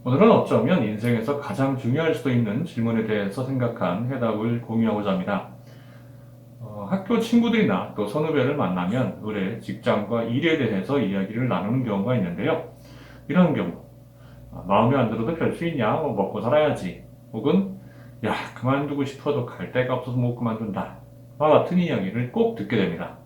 오늘은 어쩌면 인생에서 가장 중요할 수도 있는 질문에 대해서 생각한 해답을 공유하고자 합니다. 학교 친구들이나 또 선후배를 만나면 의뢰, 직장과 일에 대해서 이야기를 나누는 경우가 있는데요. 이런 경우, 마음에 안 들어도 별 수 있냐, 먹고 살아야지. 혹은, 야, 그만두고 싶어도 갈 데가 없어서 못 그만둔다. 와 같은 이야기를 꼭 듣게 됩니다.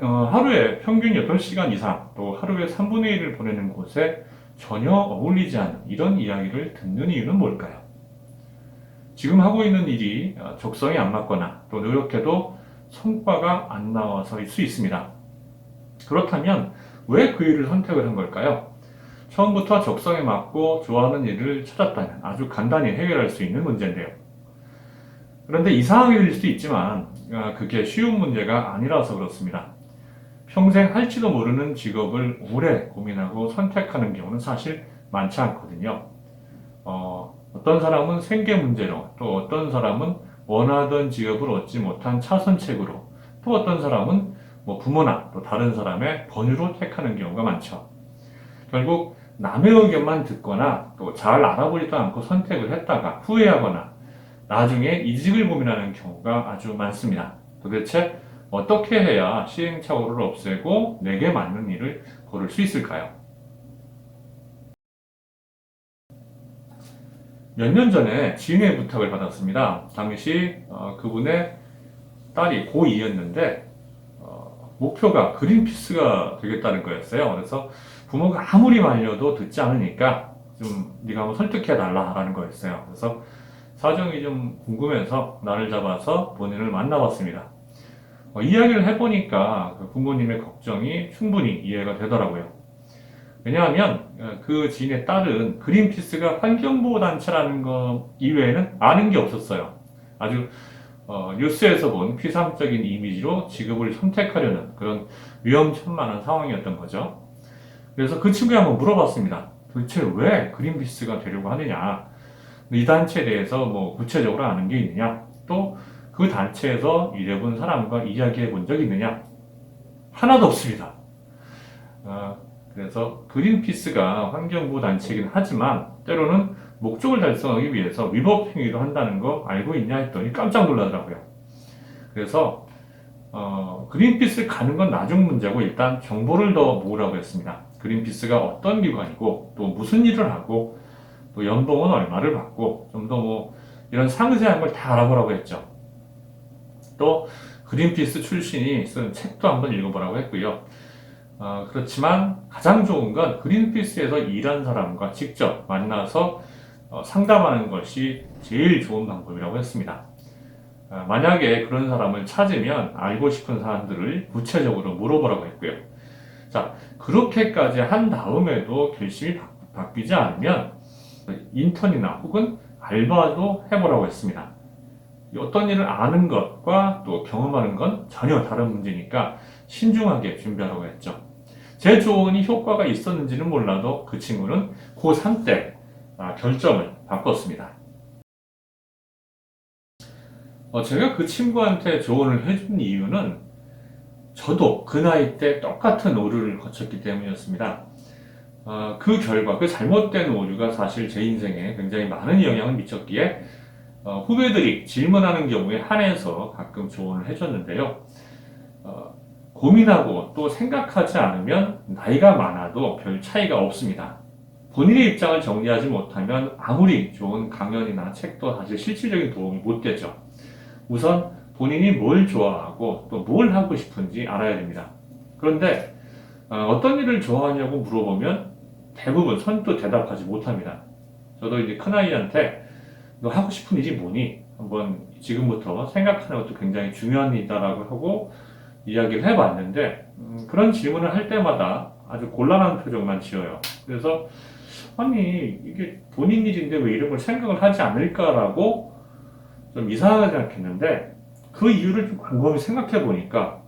하루에 평균 8시간 이상, 또 하루에 3분의 1을 보내는 곳에 전혀 어울리지 않는 이런 이야기를 듣는 이유는 뭘까요? 지금 하고 있는 일이 적성에 안 맞거나 또 노력해도 성과가 안 나와서일 수 있습니다. 그렇다면 왜 그 일을 선택을 한 걸까요? 처음부터 적성에 맞고 좋아하는 일을 찾았다면 아주 간단히 해결할 수 있는 문제인데요. 그런데 이상하게 들릴 수도 있지만 그게 쉬운 문제가 아니라서 그렇습니다. 평생 할지도 모르는 직업을 오래 고민하고 선택하는 경우는 사실 많지 않거든요. 어떤 사람은 생계 문제로, 또 어떤 사람은 원하던 직업을 얻지 못한 차선책으로, 또 어떤 사람은 뭐 부모나 또 다른 사람의 권유로 택하는 경우가 많죠. 결국 남의 의견만 듣거나 또 잘 알아보지도 않고 선택을 했다가 후회하거나 나중에 이직을 고민하는 경우가 아주 많습니다. 도대체 어떻게 해야 시행착오를 없애고 내게 맞는 일을 고를 수 있을까요? 몇 년 전에 지인의 부탁을 받았습니다. 당시 그분의 딸이 고2였는데 목표가 그린피스가 되겠다는 거였어요. 그래서 부모가 아무리 말려도 듣지 않으니까 좀 네가 한번 설득해 달라라는 거였어요. 그래서 사정이 좀 궁금해서 날을 잡아서 본인을 만나봤습니다. 이야기를 해보니까 그 부모님의 걱정이 충분히 이해가 되더라고요. 왜냐하면 그 지인의 딸은 그린피스가 환경보호단체라는 것 이외에는 아는 게 없었어요. 아주 뉴스에서 본 피상적인 이미지로 직업을 선택하려는 그런 위험천만한 상황이었던 거죠. 그래서 그 친구에 한번 물어봤습니다. 도대체 왜 그린피스가 되려고 하느냐? 이 단체에 대해서 뭐 구체적으로 아는 게 있느냐? 또 그 단체에서 일해본 사람과 이야기해 본 적이 있느냐? 하나도 없습니다. 어, 그래서 그린피스가 환경보호 단체이긴 하지만 때로는 목적을 달성하기 위해서 위법 행위도 한다는 거 알고 있냐 했더니 깜짝 놀라더라고요. 그래서 그린피스 가는 건 나중 문제고 일단 정보를 더 모으라고 했습니다. 그린피스가 어떤 기관이고 또 무슨 일을 하고 또 연봉은 얼마를 받고 좀 더 뭐 이런 상세한 걸 다 알아보라고 했죠. 또 그린피스 출신이 쓴 책도 한번 읽어보라고 했고요. 그렇지만 가장 좋은 건 그린피스에서 일한 사람과 직접 만나서 상담하는 것이 제일 좋은 방법이라고 했습니다. 만약에 그런 사람을 찾으면 알고 싶은 사람들을 구체적으로 물어보라고 했고요. 자, 그렇게까지 한 다음에도 결심이 바뀌지 않으면 인턴이나 혹은 알바도 해보라고 했습니다. 어떤 일을 아는 것과 또 경험하는 건 전혀 다른 문제니까 신중하게 준비하라고 했죠. 제 조언이 효과가 있었는지는 몰라도 그 친구는 고3 때 결정을 바꿨습니다. 제가 그 친구한테 조언을 해준 이유는 저도 그 나이 때 똑같은 오류를 거쳤기 때문이었습니다. 그 결과, 그 잘못된 오류가 사실 제 인생에 굉장히 많은 영향을 미쳤기에 후배들이 질문하는 경우에 한해서 가끔 조언을 해줬는데요. 고민하고 또 생각하지 않으면 나이가 많아도 별 차이가 없습니다. 본인의 입장을 정리하지 못하면 아무리 좋은 강연이나 책도 사실 실질적인 도움이 못 되죠. 우선 본인이 뭘 좋아하고 또 뭘 하고 싶은지 알아야 됩니다. 그런데 어떤 일을 좋아하냐고 물어보면 대부분 선뜻 대답하지 못합니다. 저도 이제 큰아이한테 너 하고 싶은 일이 뭐니? 한번 지금부터 생각하는 것도 굉장히 중요한 일이다라고 하고 이야기를 해봤는데 그런 질문을 할 때마다 아주 곤란한 표정만 지어요. 그래서 아니 이게 본인 일인데 왜 이런 걸 생각을 하지 않을까라고 좀 이상하게 생각했는데 그 이유를 좀 곰곰이 생각해 보니까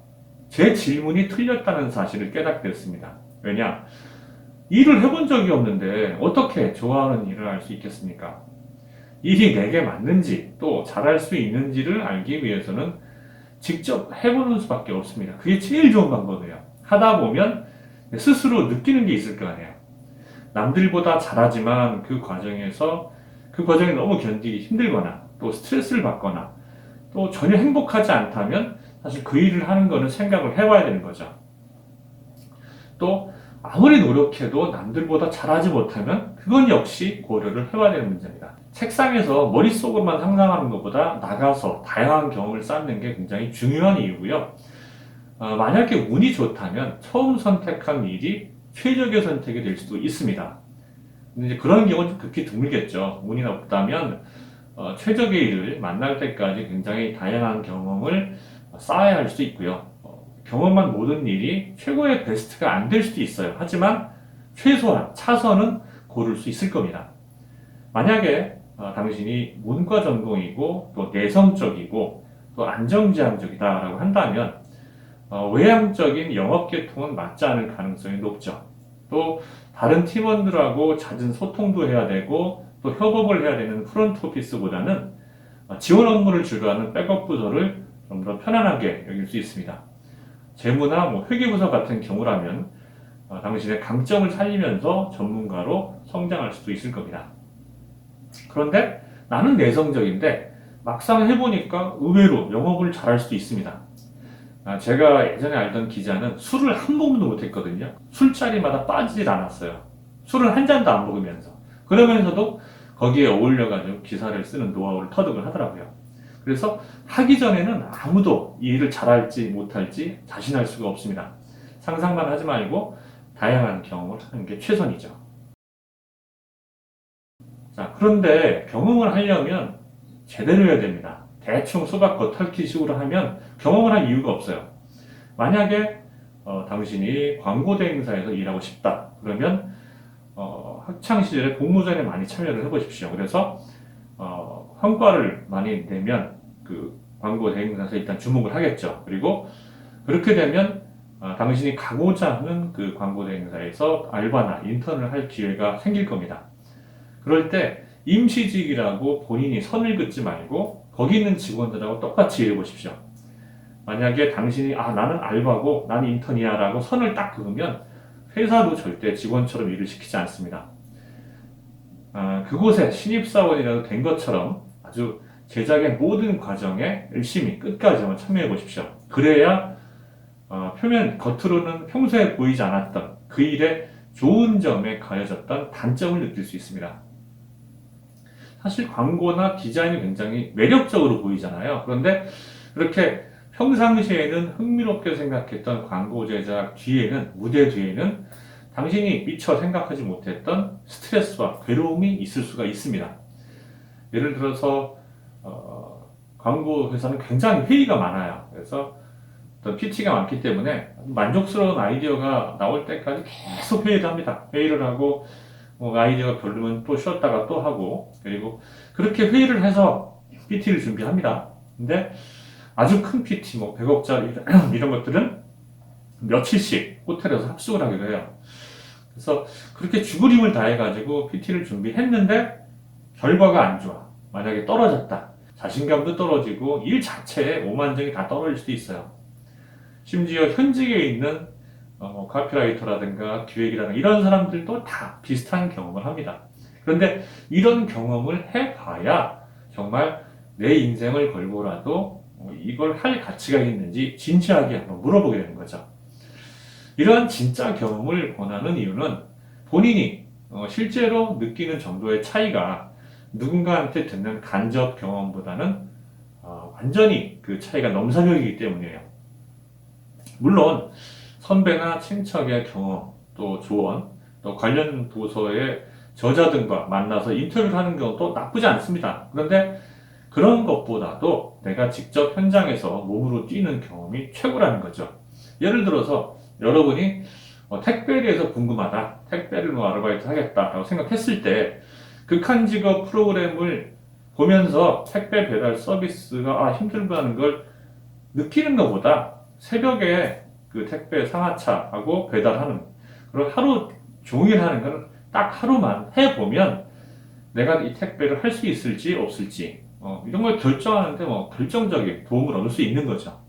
제 질문이 틀렸다는 사실을 깨닫게 됐습니다. 왜냐? 일을 해본 적이 없는데 어떻게 좋아하는 일을 알 수 있겠습니까? 일이 내게 맞는지 또 잘할 수 있는지를 알기 위해서는 직접 해보는 수밖에 없습니다. 그게 제일 좋은 방법이에요. 하다 보면 스스로 느끼는 게 있을 거 아니에요. 남들보다 잘하지만 그 과정에서 그 과정이 너무 견디기 힘들거나 또 스트레스를 받거나 또 전혀 행복하지 않다면 사실 그 일을 하는 거는 생각을 해봐야 되는 거죠. 또 아무리 노력해도 남들보다 잘하지 못하면 그건 역시 고려를 해봐야 되는 문제입니다. 책상에서 머릿속으로만 상상하는 것보다 나가서 다양한 경험을 쌓는 게 굉장히 중요한 이유고요. 만약에 운이 좋다면 처음 선택한 일이 최적의 선택이 될 수도 있습니다. 근데 이제 그런 경우는 극히 드물겠죠. 운이 없다면 최적의 일을 만날 때까지 굉장히 다양한 경험을 쌓아야 할 수도 있고요. 경험한 모든 일이 최고의 베스트가 안 될 수도 있어요. 하지만 최소한 차선은 고를 수 있을 겁니다. 만약에 당신이 문과 전공이고 또 내성적이고 또 안정지향적이다라고 한다면 외향적인 영업계통은 맞지 않을 가능성이 높죠. 또 다른 팀원들하고 잦은 소통도 해야 되고 또 협업을 해야 되는 프론트 오피스보다는 지원 업무를 주로 하는 백업 부서를 좀 더 편안하게 여길 수 있습니다. 재무나 회계부서 같은 경우라면 당신의 강점을 살리면서 전문가로 성장할 수도 있을 겁니다. 그런데 나는 내성적인데 막상 해보니까 의외로 영업을 잘할 수도 있습니다. 제가 예전에 알던 기자는 술을 한 모금도 못했거든요. 술자리마다 빠지질 않았어요. 술을 한 잔도 안 먹으면서. 그러면서도 거기에 어울려가지고 기사를 쓰는 노하우를 터득을 하더라고요. 그래서 하기 전에는 아무도 이 일을 잘할지 못할지 자신할 수가 없습니다. 상상만 하지 말고 다양한 경험을 하는 게 최선이죠. 자, 그런데 경험을 하려면 제대로 해야 됩니다. 대충 수박 겉핥기 식으로 하면 경험을 할 이유가 없어요. 만약에 당신이 광고 대행사에서 일하고 싶다. 그러면 학창 시절에 공모전에 많이 참여를 해보십시오. 그래서 성과를 많이 내면 그 광고 대행사에서 일단 주목을 하겠죠. 그리고 그렇게 되면 당신이 가고자 하는 그 광고 대행사에서 알바나 인턴을 할 기회가 생길 겁니다. 그럴 때 임시직이라고 본인이 선을 긋지 말고 거기 있는 직원들하고 똑같이 일해보십시오. 만약에 당신이 나는 알바고 나는 인턴이야 라고 선을 딱 그으면 회사도 절대 직원처럼 일을 시키지 않습니다. 그곳에 신입사원이라도 된 것처럼 아주 제작의 모든 과정에 열심히 끝까지 한번 참여해 보십시오. 그래야 겉으로는 평소에 보이지 않았던 그 일의 좋은 점에 가려졌던 단점을 느낄 수 있습니다. 사실 광고나 디자인이 굉장히 매력적으로 보이잖아요. 그런데 그렇게 평상시에는 흥미롭게 생각했던 광고 제작 뒤에는, 무대 뒤에는 당신이 미처 생각하지 못했던 스트레스와 괴로움이 있을 수가 있습니다. 예를 들어서 광고 회사는 굉장히 회의가 많아요. 그래서 어떤 PT가 많기 때문에 만족스러운 아이디어가 나올 때까지 계속 회의를 합니다. 회의를 하고 아이디어가 별로면 또 쉬었다가 또 하고, 그리고 그렇게 회의를 해서 PT를 준비합니다. 근데 아주 큰 PT, 100억짜리 이런 것들은 며칠씩 호텔에서 합숙을 하기도 해요. 그래서 그렇게 죽을 힘을 다해가지고 PT를 준비했는데 결과가 안 좋아. 만약에 떨어졌다. 자신감도 떨어지고 일 자체에 오만정이 다 떨어질 수도 있어요. 심지어 현직에 있는 카피라이터라든가 기획이라든가 이런 사람들도 다 비슷한 경험을 합니다. 그런데 이런 경험을 해봐야 정말 내 인생을 걸고라도 이걸 할 가치가 있는지 진지하게 한번 물어보게 되는 거죠. 이러한 진짜 경험을 권하는 이유는 본인이 실제로 느끼는 정도의 차이가 누군가한테 듣는 간접 경험보다는 완전히 그 차이가 넘사벽이기 때문이에요. 물론 선배나 친척의 경험, 또 조언, 또 관련 도서의 저자 등과 만나서 인터뷰를 하는 경우도 나쁘지 않습니다. 그런데 그런 것보다도 내가 직접 현장에서 몸으로 뛰는 경험이 최고라는 거죠. 예를 들어서 여러분이 택배에 대해서 궁금하다, 택배를 아르바이트 하겠다라고 생각했을 때 극한직업 프로그램을 보면서 택배 배달 서비스가 힘들다는 걸 느끼는 것보다 새벽에 그 택배 상하차하고 배달하는 그런 하루 종일 하는 건 딱 하루만 해보면 내가 이 택배를 할 수 있을지 없을지 이런 걸 결정하는데 결정적인 도움을 얻을 수 있는 거죠.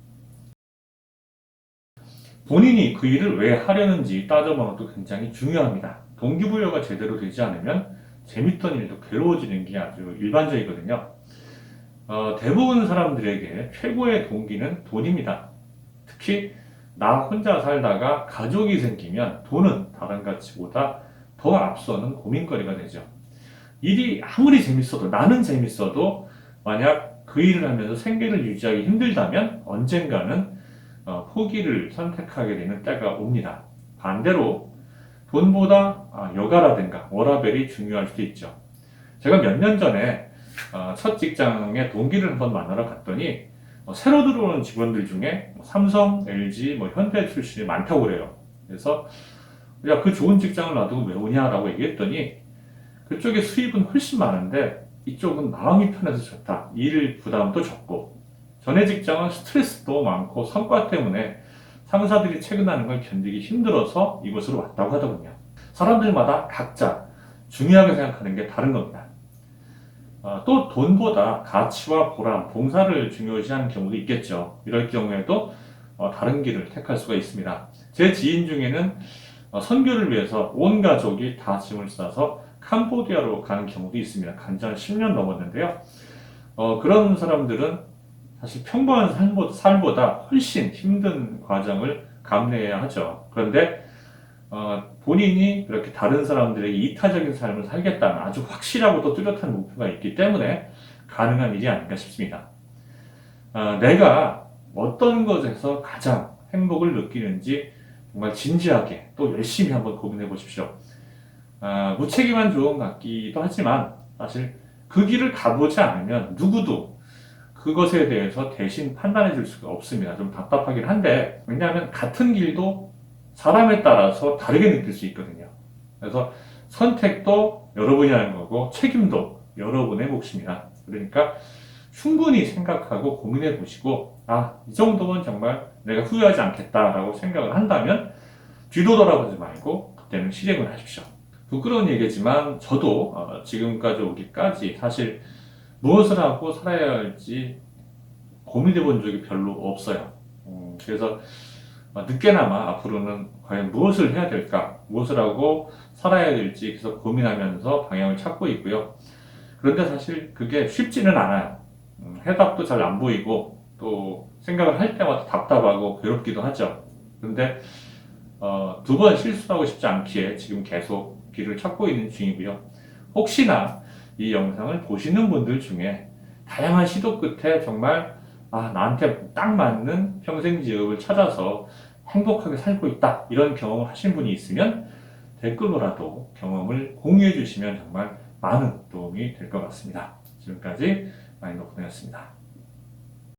본인이 그 일을 왜 하려는지 따져보는 것도 굉장히 중요합니다. 동기부여가 제대로 되지 않으면 재밌던 일도 괴로워지는 게 아주 일반적이거든요. 대부분 사람들에게 최고의 동기는 돈입니다. 특히 나 혼자 살다가 가족이 생기면 돈은 다른 가치보다 더 앞서는 고민거리가 되죠. 일이 아무리 재밌어도, 나는 재밌어도 만약 그 일을 하면서 생계를 유지하기 힘들다면 언젠가는 포기를 선택하게 되는 때가 옵니다. 반대로 돈보다 여가라든가 워라밸이 중요할 수도 있죠. 제가 몇 년 전에 첫 직장의 동기를 한번 만나러 갔더니 새로 들어오는 직원들 중에 삼성, LG, 현대 출신이 많다고 그래요. 그래서 야, 그 좋은 직장을 놔두고 왜 오냐라고 얘기했더니 그쪽에 수입은 훨씬 많은데 이쪽은 마음이 편해서 좋다. 일 부담도 적고 전에 직장은 스트레스도 많고 성과 때문에 상사들이 퇴근하는 걸 견디기 힘들어서 이곳으로 왔다고 하더군요. 사람들마다 각자 중요하게 생각하는 게 다른 겁니다. 또 돈보다 가치와 보람, 봉사를 중요시하는 경우도 있겠죠. 이럴 경우에도 다른 길을 택할 수가 있습니다. 제 지인 중에는 선교를 위해서 온 가족이 다 짐을 싸서 캄보디아로 가는 경우도 있습니다. 간지 한 10년 넘었는데요. 그런 사람들은 사실 평범한 삶보다 훨씬 힘든 과정을 감내해야 하죠. 그런데 본인이 그렇게 다른 사람들에게 이타적인 삶을 살겠다는 아주 확실하고 또 뚜렷한 목표가 있기 때문에 가능한 일이 아닌가 싶습니다. 내가 어떤 것에서 가장 행복을 느끼는지 정말 진지하게 또 열심히 한번 고민해 보십시오. 무책임한 조언 같기도 하지만 사실 그 길을 가보지 않으면 누구도 그것에 대해서 대신 판단해 줄 수가 없습니다. 좀 답답하긴 한데 왜냐하면 같은 길도 사람에 따라서 다르게 느낄 수 있거든요. 그래서 선택도 여러분이 하는 거고 책임도 여러분의 몫입니다. 그러니까 충분히 생각하고 고민해 보시고 이 정도면 정말 내가 후회하지 않겠다라고 생각을 한다면 뒤도 돌아보지 말고 그때는 실행을 하십시오. 부끄러운 얘기지만 저도 지금까지 오기까지 사실 무엇을 하고 살아야 할지 고민해 본 적이 별로 없어요. 그래서 늦게나마 앞으로는 과연 무엇을 해야 될까, 무엇을 하고 살아야 될지 계속 고민하면서 방향을 찾고 있고요. 그런데 사실 그게 쉽지는 않아요. 해답도 잘 안 보이고 또 생각을 할 때마다 답답하고 괴롭기도 하죠. 그런데 두 번 실수하고 싶지 않기에 지금 계속 길을 찾고 있는 중이고요. 혹시나 이 영상을 보시는 분들 중에 다양한 시도 끝에 정말 나한테 딱 맞는 평생 직업을 찾아서 행복하게 살고 있다 이런 경험을 하신 분이 있으면 댓글로라도 경험을 공유해 주시면 정말 많은 도움이 될 것 같습니다. 지금까지 마인드오픈이었습니다.